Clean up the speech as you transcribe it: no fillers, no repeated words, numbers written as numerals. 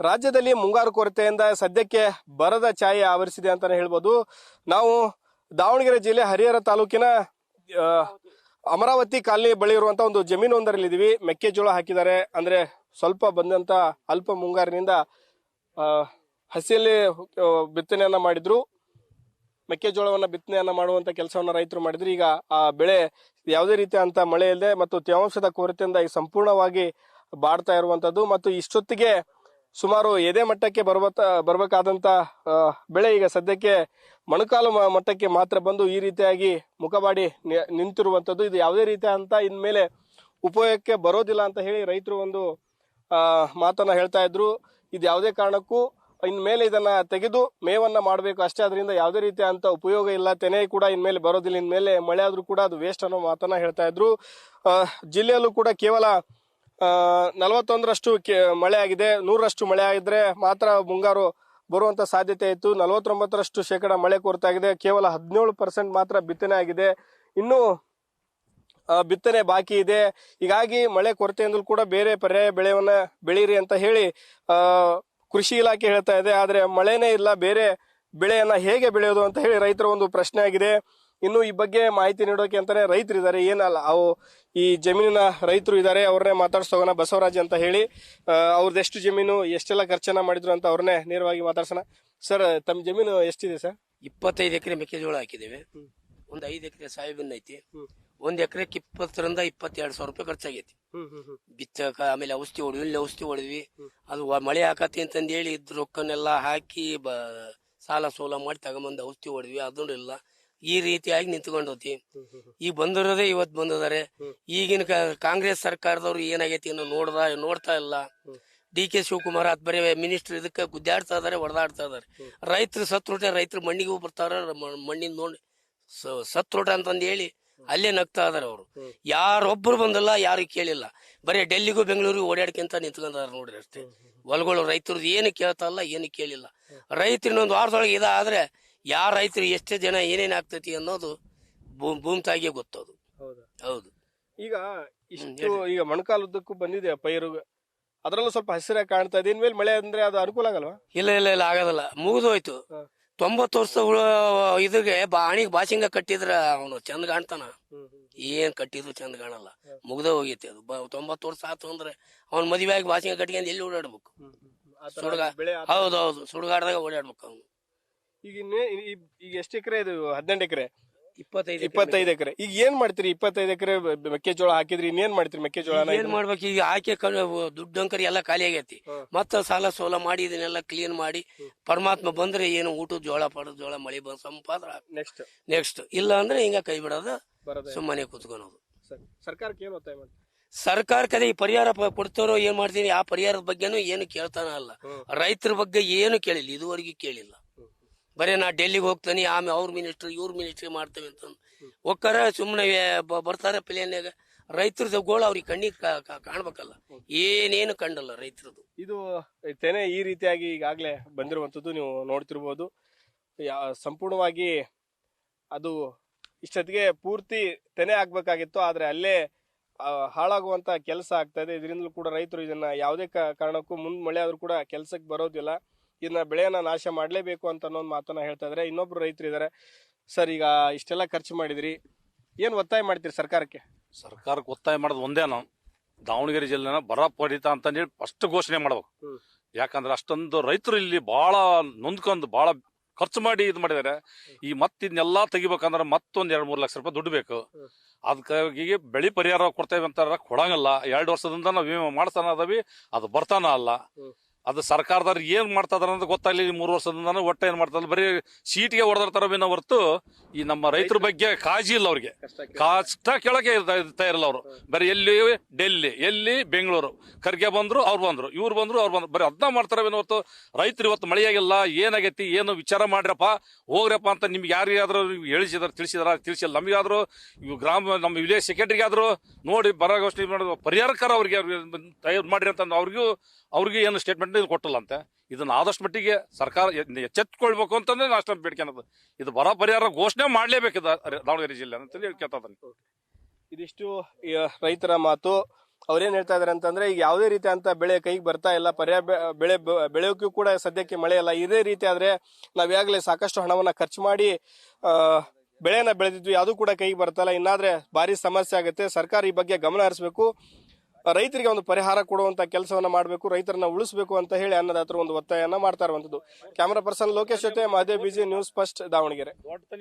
ರಾಜ್ಯದಲ್ಲಿ ಮುಂಗಾರು ಕೊರತೆಯಿಂದ ಸದ್ಯಕ್ಕೆ ಬರದ ಛಾಯೆ ಆವರಿಸಿದೆ ಅಂತಾನೆ ಹೇಳ್ಬೋದು. ನಾವು ದಾವಣಗೆರೆ ಜಿಲ್ಲೆ ಹರಿಹರ ತಾಲೂಕಿನ ಅಮರಾವತಿ ಕಾಲನಿ ಬಳಿ ಇರುವಂತಹ ಒಂದು ಜಮೀನು ಒಂದರಲ್ಲಿ ಇದೀವಿ. ಮೆಕ್ಕೆಜೋಳ ಹಾಕಿದ್ದಾರೆ. ಅಂದ್ರೆ ಸ್ವಲ್ಪ ಬಂದಂತ ಅಲ್ಪ ಮುಂಗಾರಿನಿಂದ ಹಸಿಯಲ್ಲಿ ಬಿತ್ತನೆಯನ್ನ ಮಾಡಿದ್ರು. ಮೆಕ್ಕೆಜೋಳವನ್ನ ಬಿತ್ತನೆಯನ್ನ ಮಾಡುವಂತ ಕೆಲಸವನ್ನ ರೈತರು ಮಾಡಿದ್ರು. ಈಗ ಆ ಬೆಳೆ ಯಾವುದೇ ರೀತಿಯಂತ ಮಳೆ ಇಲ್ಲದೆ ಮತ್ತು ತೇವಾಂಶದ ಕೊರತೆಯಿಂದ ಈ ಸಂಪೂರ್ಣವಾಗಿ ಬಾಡ್ತಾ ಇರುವಂತದ್ದು ಮತ್ತು ಇಷ್ಟೊತ್ತಿಗೆ ಸುಮಾರು ಎದೆ ಮಟ್ಟಕ್ಕೆ ಬರ್ಬೇಕಾದಂತ ಬೆಳೆ ಈಗ ಸದ್ಯಕ್ಕೆ ಮೊಣಕಾಲು ಮಟ್ಟಕ್ಕೆ ಮಾತ್ರ ಬಂದು ಈ ರೀತಿಯಾಗಿ ಮುಖಬಾಡಿ ನಿಂತಿರುವಂತದ್ದು. ಇದು ಯಾವುದೇ ರೀತಿಯಂತ ಇನ್ಮೇಲೆ ಉಪಯೋಗಕ್ಕೆ ಬರೋದಿಲ್ಲ ಅಂತ ಹೇಳಿ ರೈತರು ಒಂದು ಮಾತನ್ನ ಹೇಳ್ತಾ ಇದ್ರು. ಇದು ಯಾವುದೇ ಕಾರಣಕ್ಕೂ ಇನ್ಮೇಲೆ ಇದನ್ನ ತೆಗೆದು ಮೇವನ್ನ ಮಾಡಬೇಕು ಅಷ್ಟೇ. ಅದರಿಂದ ಯಾವುದೇ ರೀತಿಯ ಅಂತ ಉಪಯೋಗ ಇಲ್ಲ. ತೆನೆ ಕೂಡ ಇನ್ಮೇಲೆ ಬರೋದಿಲ್ಲ. ಇನ್ಮೇಲೆ ಮಳೆ ಆದ್ರೂ ಕೂಡ ಅದು ವೇಸ್ಟ್ ಅನ್ನೋ ಮಾತನ್ನ ಹೇಳ್ತಾ ಇದ್ರು. ಜಿಲ್ಲೆಯಲ್ಲೂ ಕೂಡ ಕೇವಲ 41ರಷ್ಟು ಮಳೆ ಆಗಿದೆ. 100ರಷ್ಟು ಮಳೆ ಆಗಿದ್ರೆ ಮಾತ್ರ ಮುಂಗಾರು ಬರುವಂತ ಸಾಧ್ಯತೆ ಇತ್ತು. 49% ಮಳೆ ಕೊರತಾಗಿದೆ. ಕೇವಲ 17% ಮಾತ್ರ ಬಿತ್ತನೆ ಆಗಿದೆ. ಇನ್ನು ಬಿತ್ತನೆ ಬಾಕಿ ಇದೆ. ಹೀಗಾಗಿ ಮಳೆ ಕೊರತೆಯಿಂದಲೂ ಕೂಡ ಬೇರೆ ಪರ್ಯಾಯ ಬೆಳೆಯನ್ನ ಬೆಳೀರಿ ಅಂತ ಹೇಳಿ ಕೃಷಿ ಇಲಾಖೆ ಹೇಳ್ತಾ ಇದೆ. ಆದ್ರೆ ಮಳೆನೇ ಇಲ್ಲ, ಬೇರೆ ಬೆಳೆಯನ್ನ ಹೇಗೆ ಬೆಳೆಯೋದು ಅಂತ ಹೇಳಿ ರೈತರ ಒಂದು ಪ್ರಶ್ನೆ ಆಗಿದೆ. ಇನ್ನು ಈ ಬಗ್ಗೆ ಮಾಹಿತಿ ನೀಡೋಕೆ ಅಂತಾನೆ ರೈತರು ಇದ್ದಾರೆ. ಏನಲ್ಲ ಅವು ಈ ಜಮೀನಿನ ರೈತರು ಇದ್ದಾರೆ. ಅವ್ರನ್ನೇ ಮಾತಾಡ್ಸೋಣ. ಬಸವರಾಜ್ ಅಂತ ಹೇಳಿ, ಅವ್ರದ್ದು ಎಷ್ಟು ಜಮೀನು, ಎಷ್ಟೆಲ್ಲ ಖರ್ಚನ್ನ ಮಾಡಿದ್ರು ಅಂತ ಅವ್ರನ್ನೇ ನೇರವಾಗಿ ಮಾತಾಡ್ಸೋಣ. ಸರ್, ತಮ್ಮ ಜಮೀನು ಎಷ್ಟಿದೆ ಸರ್? 25 ಎಕರೆ ಮೆಕ್ಕೆಜೋಳ ಹಾಕಿದ್ದೇವೆ. ಒಂದು 5 ಎಕರೆ ಸಾಯಿಬನ್ ಐತಿ. 1 ಎಕರೆಕ್ಕೆ 20ರಿಂದ 22 ಸಾವಿರ ರೂಪಾಯಿ ಖರ್ಚಾಗೈತಿ. ಬಿತ್ತಕ, ಆಮೇಲೆ ಔಷಧಿ ಹೊಡಿದ್ವಿ, ಇಲ್ಲಿ ಔಷಧಿ ಹೊಡಿದ್ವಿ. ಅದು ಮಳೆ ಹಾಕತಿ ಅಂತಂದ ಹೇಳಿ ಇದ್ ರೊಕ್ಕನೆಲ್ಲ ಹಾಕಿ ಸಾಲ ಸೋಲ ಮಾಡಿ ತಗೊಂಬಂದು ಔಷಧಿ ಹೊಡಿದ್ವಿ. ಅದನ್ನು ಇಲ್ಲ. ಈ ರೀತಿಯಾಗಿ ನಿಂತ್ಕೊಂಡೋತಿ. ಈಗ ಬಂದಿರೋದೇ ಇವತ್ತು ಬಂದಿದ್ದಾರೆ. ಈಗಿನ ಕಾಂಗ್ರೆಸ್ ಸರ್ಕಾರದವ್ರು ಏನಾಗೈತಿ ಇನ್ನು ನೋಡ್ತಾ ಇಲ್ಲ. ಡಿ.ಕೆ. ಶಿವಕುಮಾರ್ ಅದ್ ಬರೀ ಮಿನಿಸ್ಟರ್ ಇದಕ್ಕೆ ಗುದ್ದಾಡ್ತಾ ಇದಾರೆ, ಹೊಡೆದಾಡ್ತಾ ಇದಾರೆ. ರೈತರು ಸತ್ರೋಟ, ರೈತರು ಮಣ್ಣಿಗೂ ಬರ್ತಾರ. ಮಣ್ಣಿನ ನೋಡಿ ಸತ್ರೋಟ ಅಂತಂದು ಹೇಳಿ ಅಲ್ಲೇ ನಗ್ತಾ ಇದಾರೆ ಅವರು. ಯಾರೊಬ್ರು ಬಂದಿಲ್ಲ, ಯಾರು ಕೇಳಿಲ್ಲ. ಬರೀ ಡೆಲ್ಲಿಗೂ ಬೆಂಗಳೂರಿಗೂ ಓಡಾಡ್ಕೊಂತ ನಿಂತ್ಕೊಂಡಾರ ನೋಡ್ರಿ ಅಷ್ಟೇ. ಹೊಲಗಳು ರೈತರದ್ದು ಏನು ಕೇಳ್ತಾ ಇಲ್ಲ, ಏನು ಕೇಳಿಲ್ಲ. ರೈತರು ಇನ್ನೊಂದು ವಾರದೊಳಗೆ ಇದಾದ್ರೆ ಯಾರ ರೈತರು ಎಷ್ಟೇ ಜನ ಏನೇನ್ ಆಗ್ತೈತಿ ಅನ್ನೋದು ಭೂಮಿತಾಗೆ ಗೊತ್ತದು. ಹೌದು. ಈಗ ಇಷ್ಟು ಈಗ ಮೊಣಕಾಲುದ್ದಕ್ಕೂ ಬಂದಿದೆ ಪೈರು, ಅದ್ರಲ್ಲೂ ಸ್ವಲ್ಪ ಹಸಿರಾಗಿ ಕಾಣ್ತಾ ಇದೆ. ಇನ್ಮೇಲೆ ಮಳೆ ಅಂದ್ರೆ ಅದು ಅನುಕೂಲ ಆಗಲ್ವಾ? ಇಲ್ಲ ಆಗೋದಿಲ್ಲ. ಮುಗಿದೋಯ್ತು. 90 ವರ್ಷ ಇದ್ರಿಗೆ ಆಣಿಗೆ ಬಾಸಿಂಗ ಕಟ್ಟಿದ್ರ ಅವನು ಚಂದ ಕಾಣ್ತಾನ. ಏನ್ ಕಟ್ಟಿದ್ರು ಚಂದ ಕಾಣಲ್ಲ. ಮುಗ್ದ ಹೋಗೈತಿ ಅದು. 90 ವರ್ಷ ಆತು ಅಂದ್ರೆ ಅವ್ನ ಮದುವೆ ಆಗಿ ಬಾಸಿಂಗ ಕಟ್ಕೊಂಡು ಎಲ್ಲಿ ಓಡಾಡ್ಬೇಕು? ಹೌದೌದು, ಸುಡುಗಾಡ್ದಾಗ ಓಡಾಡ್ಬೇಕು ಅವನು. ಈಗ ಎಷ್ಟು ಎಕರೆ ಇದು? 18 ಎಕರೆ, 25 ಎಕರೆ. ಈಗ ಏನ್ ಮಾಡ್ತೀರಿ? 25 ಎಕರೆ ಮೆಕ್ಕೆಜೋಳ ಹಾಕಿದ್ರಿ, ಇನ್ನೇನ್ ಮಾಡ್ತೀರಿ? ಮೆಕ್ಕೆಜೋಳ ಏನ್ ಮಾಡ್ಬೇಕು ಈಗ? ಹಾಕಿ ದುಡ್ಡು ಅಂಕರಿ ಎಲ್ಲ ಖಾಲಿ ಆಗೈತಿ. ಮತ್ತ ಸಾಲ ಸೋಲ ಮಾಡಿ ಇದನ್ನೆಲ್ಲ ಕ್ಲೀನ್ ಮಾಡಿ ಪರಮಾತ್ಮ ಬಂದ್ರೆ ಏನು ಊಟ ಜೋಳ ಪಡ ಜೋಳ ಮಳಿ ಬಂದ್ ಸಂಪಾದ್ರ ನೆಕ್ಸ್ಟ್. ಇಲ್ಲ ಅಂದ್ರೆ ಹಿಂಗ ಕೈ ಬಿಡೋದು, ಸುಮ್ಮನೆ ಕುತ್ಕೊಳೋದು. ಸರ್ಕಾರಕ್ಕೆ ಏನು ಒತ್ತಾಯ ಮಾಡಿ? ಸರ್ಕಾರಕ್ಕೆ ಅದೇ ಪರಿಹಾರ ಕೊಡ್ತಾರೋ ಏನ್ ಮಾಡ್ತೀನಿ. ಆ ಪರಿಹಾರದ ಬಗ್ಗೆನೂ ಏನು ಕೇಳ್ತಾನ ಅಲ್ಲ. ರೈತರ ಬಗ್ಗೆ ಏನು ಕೇಳಿಲ್ಲ, ಇದುವರೆಗೂ ಕೇಳಿಲ್ಲ. ಬರೀ ನಾ ಡೆಲ್ಲಿಗೆ ಹೋಗ್ತಾನೆ, ಆಮೇಲೆ ಅವ್ರ ಮಿನಿಸ್ಟರ್ ಇವ್ರ ಮಿನಿಸ್ಟ್ರಿ ಮಾಡ್ತೇವೆ ಅಂತ ಒಕ್ಕಾರ ಸುಮ್ಮನೆ ಬರ್ತಾರೆ ಪ್ಲೇನ್ಯಾಗ. ರೈತರದ ಗೋಳ ಅವ್ರಿಗೆ ಕಣ್ಣಿಗೆ ಕಾಣ್ಬೇಕಲ್ಲ, ಏನೇನು ಕಂಡಲ್ಲ ರೈತರದು. ಇದು ತೆನೆ ಈ ರೀತಿಯಾಗಿ ಈಗಾಗ್ಲೇ ಬಂದಿರುವಂತದ್ದು ನೀವು ನೋಡ್ತಿರ್ಬೋದು. ಸಂಪೂರ್ಣವಾಗಿ ಅದು ಇಷ್ಟೊತ್ತಿಗೆ ಪೂರ್ತಿ ತೆನೆ ಆಗ್ಬೇಕಾಗಿತ್ತು, ಆದ್ರೆ ಅಲ್ಲೇ ಹಾಳಾಗುವಂತ ಕೆಲಸ ಆಗ್ತಾ ಇದೆ. ಇದರಿಂದಲೂ ಕೂಡ ರೈತರು ಇದನ್ನ ಯಾವುದೇ ಕಾರಣಕ್ಕೂ ಮುಂದ್ ಮಳೆ ಆದ್ರೂ ಕೂಡ ಕೆಲ್ಸಕ್ಕೆ ಬರೋದಿಲ್ಲ. ಇದನ್ನ ಬೆಳೆಯನ್ನ ನಾಶ ಮಾಡ್ಲೇಬೇಕು ಅಂತ ಅನ್ನೋ ಮಾತನ್ನ ಹೇಳ್ತಾ ಇದಾರೆ. ಇನ್ನೊಬ್ರು ರೈತರು ಇದಾರೆ. ಸರ್, ಈಗ ಇಷ್ಟೆಲ್ಲ ಖರ್ಚು ಮಾಡಿದ್ರಿ, ಏನ್ ಒತ್ತಾಯ ಮಾಡ್ತೀರಿ ಸರ್ಕಾರಕ್ಕೆ? ಸರ್ಕಾರಕ್ಕೆ ಒತ್ತಾಯ ಮಾಡೋದು ಒಂದೇ, ನಾವು ದಾವಣಗೆರೆ ಜಿಲ್ಲೆನ ಬರ ಪಡಿತ ಅಂತ ಹೇಳಿ ಫಸ್ಟ್ ಘೋಷಣೆ ಮಾಡ್ಬೇಕು. ಯಾಕಂದ್ರೆ ಅಷ್ಟೊಂದು ರೈತರು ಇಲ್ಲಿ ಬಹಳ ನೊಂದ್ಕೊಂಡು ಬಹಳ ಖರ್ಚು ಮಾಡಿ ಇದು ಮಾಡಿದಾರೆ. ಈ ಇದನ್ನೆಲ್ಲಾ ತೆಗಿಬೇಕಂದ್ರೆ ಮತ್ತೊಂದ್ 2-3 ಲಕ್ಷ ರೂಪಾಯಿ ದುಡ್ಡು ಬೇಕು. ಅದಕ್ಕಾಗಿ ಬೆಳೆ ಪರಿಹಾರ ಕೊಡ್ತೇವೆ ಅಂತಾರ, ಕೊಡಂಗಲ್ಲ. 2 ವರ್ಷದಿಂದ ನಾವು ವಿಮೆ ಮಾಡ್ತಾನ ಅದವಿ, ಅದು ಬರ್ತಾನ ಅಲ್ಲ. ಅದು ಸರ್ಕಾರದವ್ರು ಏನ್ ಮಾಡ್ತಾ ಇದಾರೆ ಅಂತ ಗೊತ್ತಾಗ್ಲಿ. 3 ವರ್ಷದಿಂದ ಒಟ್ಟ ಏನ್ ಮಾಡ್ತಾರೆ, ಬರೀ ಸೀಟ್ಗೆ ಹೊಡೆದಿರ್ತಾರವೇನೋ ಹೊರತು ಈ ನಮ್ಮ ರೈತರ ಬಗ್ಗೆ ಕಾಳಜಿ ಇಲ್ಲ ಅವ್ರಿಗೆ. ಕಷ್ಟ ಕೇಳಕ್ಕೆ ತಯಾರಿಲ್ಲ ಅವರು. ಬರೀ ಎಲ್ಲಿ ಡೆಲ್ಲಿ, ಎಲ್ಲಿ ಬೆಂಗಳೂರು, ಖರ್ಗೆ ಬಂದ್ರು ಅವ್ರು ಬಂದ್ರು, ಇವ್ರು ಬಂದ್ರು ಅವ್ರು ಬಂದ್ರು, ಬರೀ ಅದನ್ನ ಮಾಡ್ತಾರವೇನೋ ಹೊರತು ರೈತರು ಇವತ್ತು ಮಳೆಯಾಗಿಲ್ಲ, ಏನಾಗೈತಿ ಏನು ವಿಚಾರ ಮಾಡ್ರಪ್ಪ, ಹೋಗ್ರಪ್ಪ ಅಂತ ನಿಮ್ಗೆ ಯಾರಿಗಾದ್ರೂ ತಿಳಿಸಿಲ್ಲ. ನಮಗಾದ್ರು ಇವು ನಮ್ಮ ವಿಲೇಜ್ ಸೆಕ್ರೆಟರಿಗಾದ್ರು ನೋಡಿ ಬರಗೋಷ್ಠಿ ಮಾಡೋದು ಪರಿಹಾರಕಾರ ಅವ್ರಿಗೆ ತಯಾರು ಮಾಡ್ರಿ ಅಂತ ಅವ್ರಿಗೂ ಏನು ಸ್ಟೇಟ್ಮೆಂಟ್ ಕೊಟ್ಟಲ್ಲ ಅಂತೆ. ಇದನ್ನ ಆದಷ್ಟು ಮಟ್ಟಿಗೆ ಸರ್ಕಾರ ಎಚ್ಚೆತ್ಕೊಳ್ಬೇಕು ಅಂತಂದ್ರೆ ಅಷ್ಟ ಬೇಡಿಕೆ ಅನ್ನೋದು. ಇದು ಬರ ಪರಿಹಾರ ಘೋಷಣೆ ಮಾಡ್ಲೇಬೇಕಿದೆ ದಾವಣಗೆರೆ ಜಿಲ್ಲೆ ಅಂತ ಕೇಳ್ತಾ ಇದ್ದೀನಿ. ಇದಿಷ್ಟು ರೈತರ ಮಾತು. ಅವ್ರೇನ್ ಹೇಳ್ತಾ ಇದಾರೆ ಅಂತಂದ್ರೆ ಈಗ ಯಾವುದೇ ರೀತಿ ಅಂತ ಬೆಳೆ ಕೈಗೆ ಬರ್ತಾ ಇಲ್ಲ, ಪರ್ಯಾಯ ಬೆಳೆ ಬೆಳೆಯೋಕ್ಕೂ ಕೂಡ ಸದ್ಯಕ್ಕೆ ಮಳೆ ಇಲ್ಲ. ಇದೇ ರೀತಿ ಆದ್ರೆ ನಾವ್ ಈಗಾಗಲೇ ಸಾಕಷ್ಟು ಹಣವನ್ನ ಖರ್ಚು ಮಾಡಿ ಬೆಳೆನ ಬೆಳೆದಿದ್ವಿ, ಅದು ಕೂಡ ಕೈಗೆ ಬರ್ತಾ ಇಲ್ಲ. ಇನ್ನಾದ್ರೆ ಭಾರಿ ಸಮಸ್ಯೆ ಆಗುತ್ತೆ. ಸರ್ಕಾರ ಈ ಬಗ್ಗೆ ಗಮನ ಹರಿಸಬೇಕು, ರೈತರಿಗೆ ಒಂದು ಪರಿಹಾರ ಕೊಡುವಂತ ಕೆಲಸವನ್ನ ಮಾಡಬೇಕು, ರೈತರನ್ನ ಉಳಿಸಬೇಕು ಅಂತ ಹೇಳಿ ಅನ್ನದಾತರು ಒಂದು ಒತ್ತಾಯನ ಮಾಡ್ತಾ ಇರುವಂತದ್ದು. ಕ್ಯಾಮರಾ ಪರ್ಸನ್ ಲೋಕೇಶ್ ಜೊತೆ Mahadev BG, news first, Davanagere.